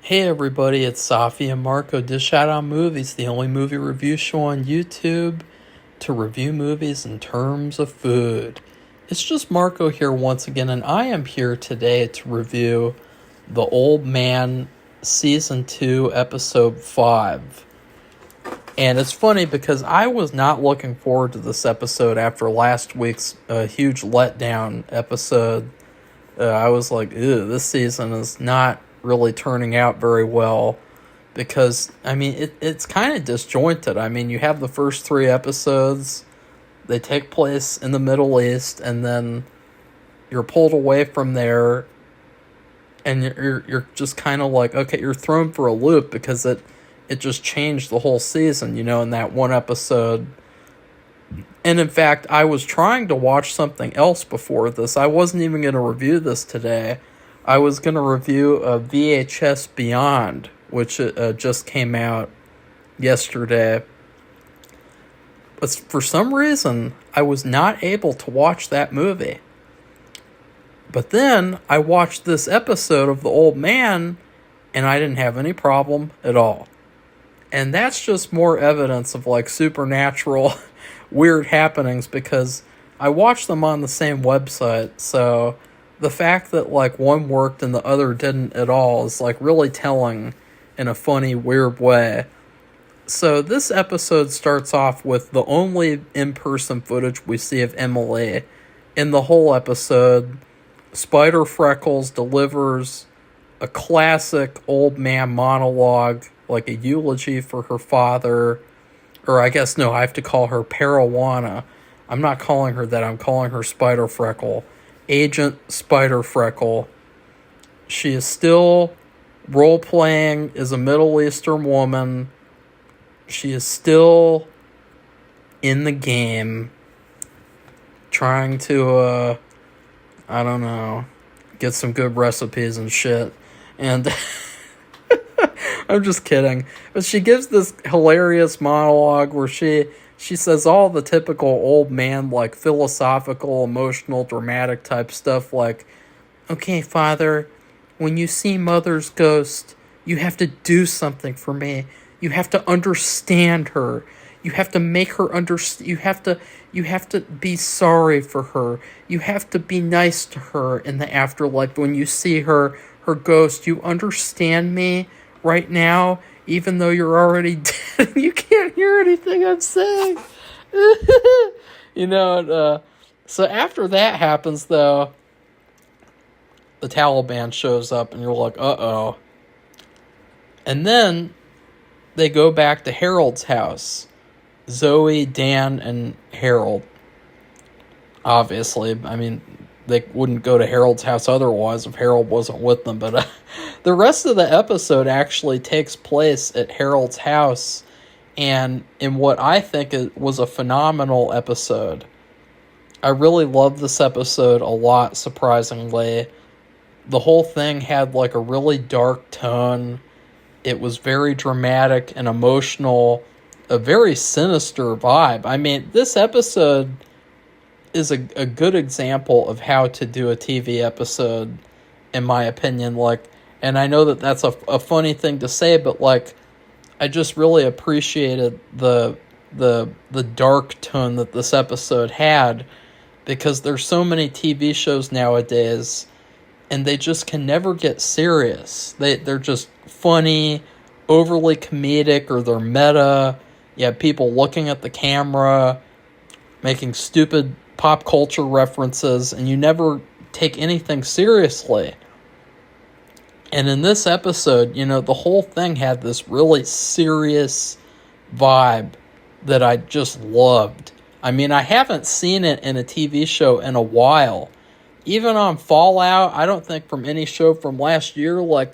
Hey everybody, it's Safi and Marco Dish Out on Movies, the only movie review show on YouTube to review movies in terms of food. It's just Marco here once again, and I am here today to review The Old Man Season 2, Episode 5. And it's funny because I was not looking forward to this episode after last week's huge letdown episode. I was like, ew, this season is not really turning out very well because, I mean, it's kind of disjointed. I mean, you have the first 3 episodes, they take place in the Middle East, and then you're pulled away from there, and you're just kind of like, okay, you're thrown for a loop because it just changed the whole season, in that one episode. And in fact, I was trying to watch something else before this. I wasn't even going to review this today. I was going to review VHS Beyond, which just came out yesterday. But for some reason, I was not able to watch that movie. But then I watched this episode of The Old Man, and I didn't have any problem at all. And that's just more evidence of like supernatural weird happenings because I watched them on the same website, so the fact that like one worked and the other didn't at all is like really telling in a funny, weird way. So this episode starts off with the only in-person footage we see of Emily in the whole episode. Spider Freckles delivers a classic old man monologue, like a eulogy for her father. Or I guess, no, I have to call her Parawana. I'm not calling her that, I'm calling her Spider Freckle. Agent Spider Freckle. She is still role-playing as a Middle Eastern woman. She is still in the game, trying to, I don't know, get some good recipes and shit. And I'm just kidding. But she gives this hilarious monologue where she says all the typical old man, like, philosophical, emotional, dramatic type stuff, like, okay, Father, when you see Mother's ghost, you have to do something for me. You have to understand her. You have to make her understand. You have to be sorry for her. You have to be nice to her in the afterlife. When you see her ghost, you understand me right now, even though you're already dead and you can't hear anything I'm saying. So after that happens, though, the Taliban shows up and you're like, uh-oh. And then they go back to Harold's house. Zoe, Dan, and Harold. Obviously, I mean, they wouldn't go to Harold's house otherwise if Harold wasn't with them. But the rest of the episode actually takes place at Harold's house, and in what I think was a phenomenal episode. I really loved this episode a lot, surprisingly. The whole thing had like a really dark tone. It was very dramatic and emotional, a very sinister vibe. I mean, this episode is a good example of how to do a TV episode, in my opinion. Like, and I know that that's a funny thing to say, but like, I just really appreciated the dark tone that this episode had, because there's so many TV shows nowadays, and they just can never get serious. They're just funny, overly comedic, or they're meta. You have people looking at the camera, making stupid pop culture references, and you never take anything seriously. And in this episode, the whole thing had this really serious vibe that I just loved. I mean, I haven't seen it in a TV show in a while. Even on Fallout, I don't think from any show from last year, like,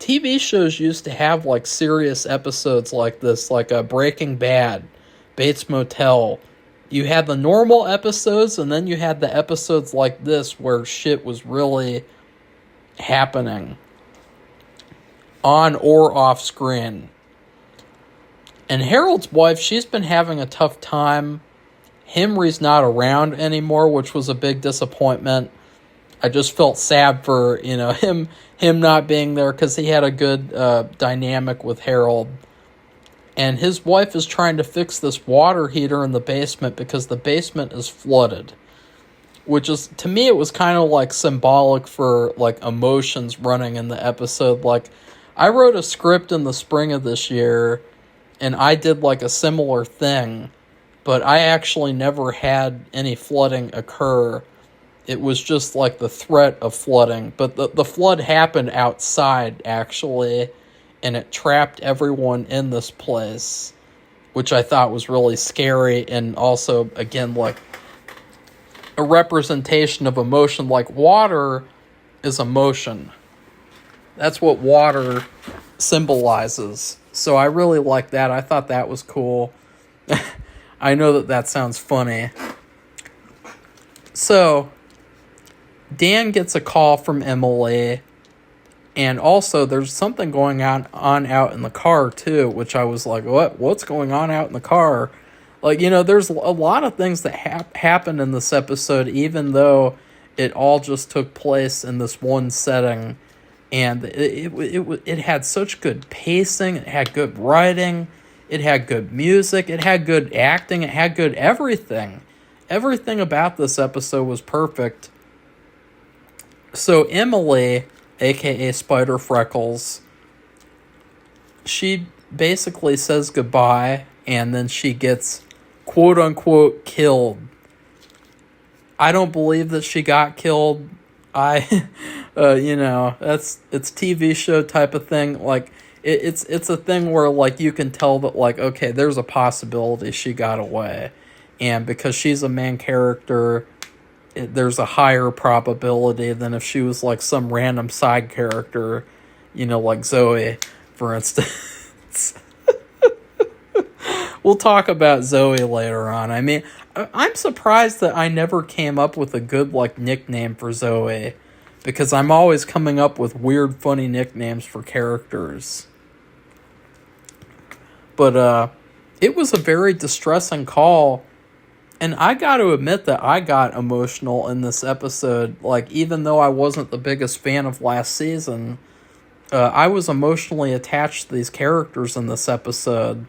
TV shows used to have, like, serious episodes like this, like Breaking Bad, Bates Motel. You had the normal episodes, and then you had the episodes like this where shit was really happening on or off screen. And Harold's wife, she's been having a tough time. Henry's not around anymore, which was a big disappointment. I just felt sad for, him not being there, because he had a good dynamic with Harold. And his wife is trying to fix this water heater in the basement because the basement is flooded. Which is, to me, it was kind of like symbolic for like emotions running in the episode. Like, I wrote a script in the spring of this year, and I did like a similar thing, but I actually never had any flooding occur. It was just like the threat of flooding, but the flood happened outside, actually, and it trapped everyone in this place, which I thought was really scary, and also, again, like a representation of emotion. Like, water is emotion. That's what water symbolizes. So I really like that. I thought that was cool. I know that sounds funny. So Dan gets a call from Emily, and also there's something going on out in the car too, which I was like, what's going on out in the car? Like, there's a lot of things that happened in this episode, even though it all just took place in this one setting. And it had such good pacing, it had good writing, it had good music, it had good acting, it had good everything. Everything about this episode was perfect. So Emily, aka Spider Freckles, she basically says goodbye, and then she gets quote-unquote killed. I don't believe that she got killed. It's TV show type of thing. Like, it's a thing where, like, you can tell that, like, okay, there's a possibility she got away. And because she's a main character, there's a higher probability than if she was, like, some random side character, like Zoe, for instance. We'll talk about Zoe later on. I mean, I'm surprised that I never came up with a good, like, nickname for Zoe, because I'm always coming up with weird, funny nicknames for characters. But it was a very distressing call, and I got to admit that I got emotional in this episode. Like, even though I wasn't the biggest fan of last season, I was emotionally attached to these characters in this episode.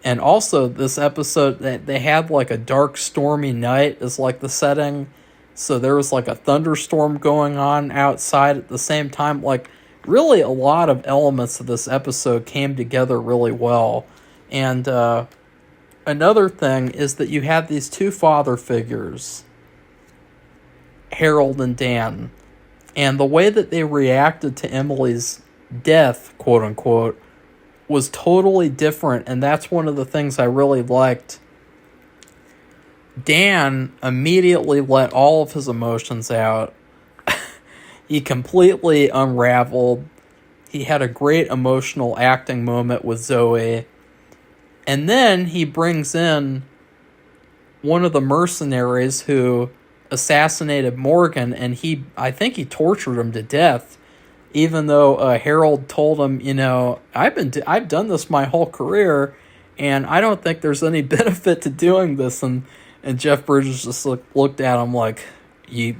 And also, this episode, they had, like, a dark, stormy night as, like, the setting. So there was, like, a thunderstorm going on outside at the same time. Like, really a lot of elements of this episode came together really well. And another thing is that you have these two father figures, Harold and Dan. And the way that they reacted to Emily's death, quote-unquote, was totally different, and that's one of the things I really liked. Dan immediately let all of his emotions out. He completely unraveled. He had a great emotional acting moment with Zoe. And then he brings in one of the mercenaries who assassinated Morgan, and I think he tortured him to death. Even though Harold told him, I've done this my whole career, and I don't think there's any benefit to doing this. And Jeff Bridges just looked at him like, you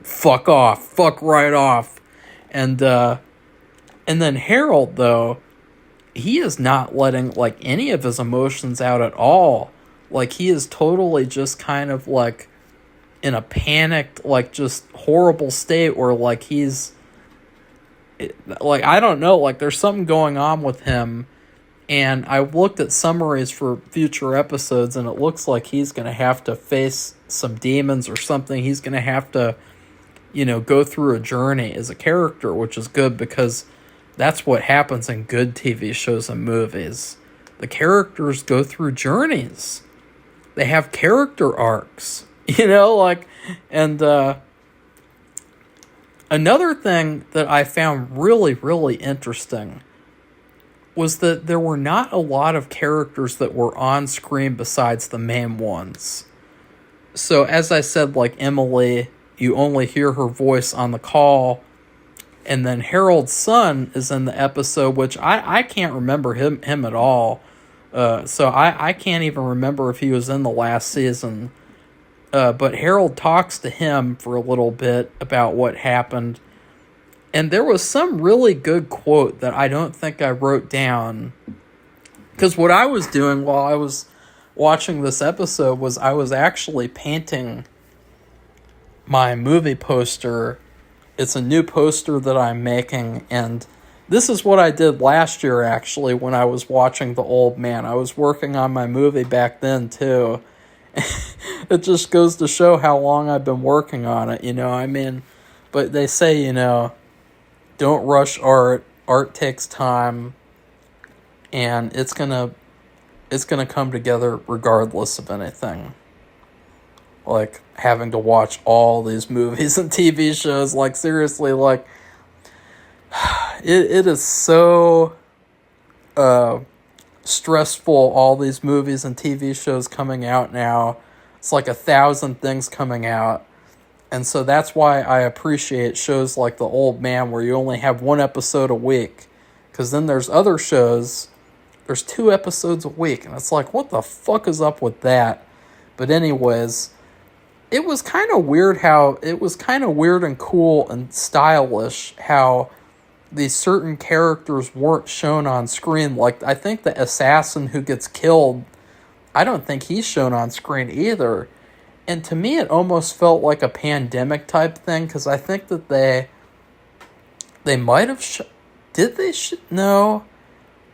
fuck off, fuck right off. And then Harold, though, he is not letting, like, any of his emotions out at all. Like, he is totally just kind of, like, in a panicked, like, just horrible state where, like, he's, like, I don't know, like, there's something going on with him. And I looked at summaries for future episodes, and it looks like he's going to have to face some demons or something. He's going to have to, go through a journey as a character, which is good because that's what happens in good TV shows and movies. The characters go through journeys. They have character arcs, and another thing that I found really, really interesting was that there were not a lot of characters that were on screen besides the main ones. So as I said, like Emily, you only hear her voice on the call, and then Harold's son is in the episode, which I can't remember him at all. So I can't even remember if he was in the last season. But Harold talks to him for a little bit about what happened. And there was some really good quote that I don't think I wrote down. Because what I was doing while I was watching this episode was I was actually painting my movie poster. It's a new poster that I'm making, and this is what I did last year, actually, when I was watching The Old Man. I was working on my movie back then, too. It just goes to show how long I've been working on it, I mean, but they say, don't rush art. Art takes time, and it's gonna come together regardless of anything. Like, having to watch all these movies and TV shows, like, seriously, like, it is so stressful, all these movies and TV shows coming out now. It's like 1,000 things coming out. And so that's why I appreciate shows like The Old Man, where you only have one episode a week. Because then there's other shows, there's 2 episodes a week. And it's like, what the fuck is up with that? But anyways, it was kind of weird and cool and stylish how these certain characters weren't shown on screen. Like, I think the assassin who gets killed, I don't think he's shown on screen either. And to me, it almost felt like a pandemic type thing, because I think that they might have... Did they? No,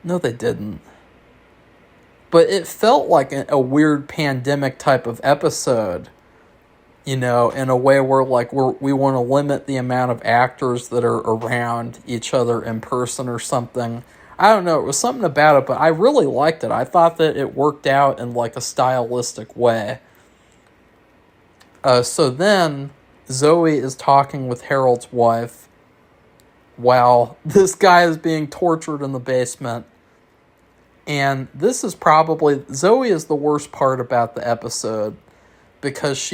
they didn't. But it felt like a weird pandemic type of episode, in a way where, like, we want to limit the amount of actors that are around each other in person or something. I don't know, it was something about it, but I really liked it. I thought that it worked out in, like, a stylistic way. So then, Zoe is talking with Harold's wife while this guy is being tortured in the basement. And this is probably... Zoe is the worst part about the episode, because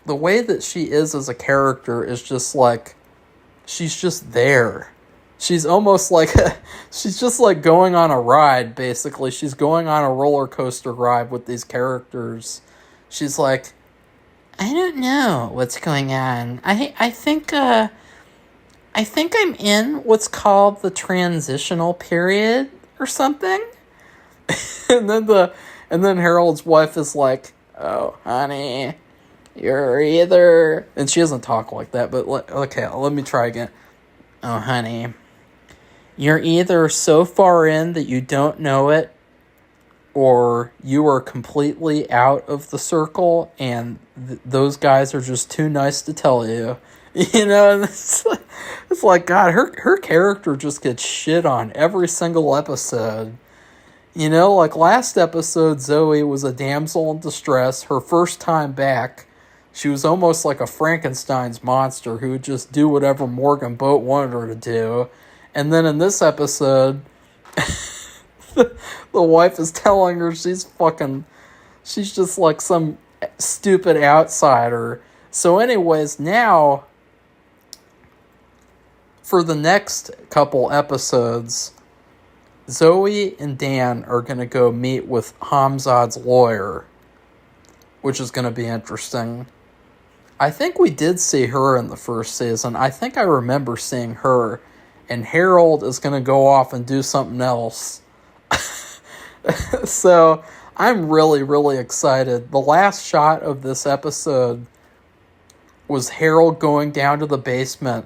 the way that she is as a character is just like... She's just there. She's almost like... she's just like going on a ride, basically. She's going on a roller coaster ride with these characters. She's like... I don't know what's going on. I think I'm in what's called the transitional period or something. and then Harold's wife is like, "Oh, honey, you're either..." And she doesn't talk like that, but okay, let me try again. "Oh, honey, you're either so far in that you don't know it, or you are completely out of the circle, and those guys are just too nice to tell you." And it's like, God, her character just gets shit on every single episode. Like last episode, Zoe was a damsel in distress, her first time back. She was almost like a Frankenstein's monster who would just do whatever Morgan Boat wanted her to do. And then in this episode... The wife is telling her she's just like some stupid outsider. So anyways, now, for the next couple episodes, Zoe and Dan are going to go meet with Hamzad's lawyer, which is going to be interesting. I think we did see her in the first season. I think I remember seeing her. And Harold is going to go off and do something else. So, I'm really, really excited. The last shot of this episode was Harold going down to the basement,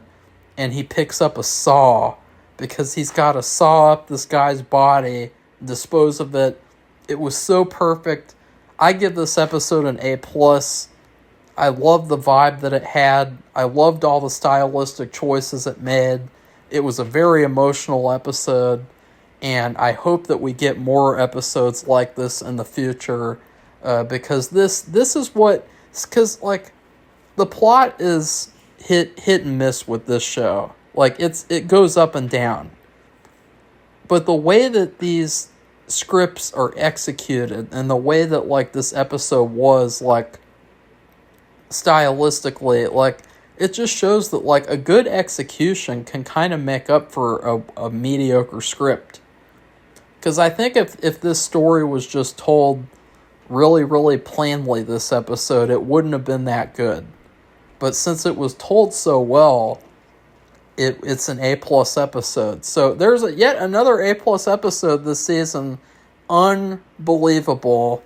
and he picks up a saw, because he's got to saw up this guy's body, dispose of it. It was so perfect. I give this episode an A+. I love the vibe that it had. I loved all the stylistic choices it made. It was a very emotional episode. And I hope that we get more episodes like this in the future, because this is what... Because, like, the plot is hit and miss with this show. Like, it goes up and down. But the way that these scripts are executed, and the way that, like, this episode was, like, stylistically, like, it just shows that, like, a good execution can kind of make up for a mediocre script. Because I think if this story was just told really, really plainly this episode, it wouldn't have been that good. But since it was told so well, it's an A-plus episode. So there's yet another A-plus episode this season. Unbelievable.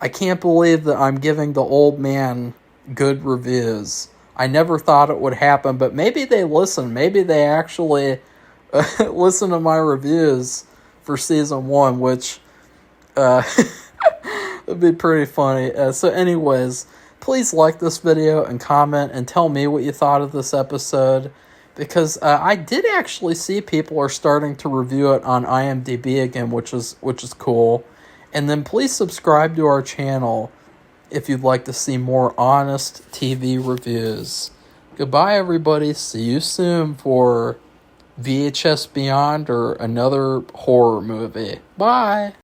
I can't believe that I'm giving The Old Man good reviews. I never thought it would happen, but maybe they listen. Maybe they actually listen to my reviews for season 1, which would be pretty funny. So anyways, please like this video and comment and tell me what you thought of this episode, because I did actually see people are starting to review it on IMDb again, which is cool. And then please subscribe to our channel if you'd like to see more honest TV reviews. Goodbye, everybody. See you soon for VHS Beyond or another horror movie. Bye.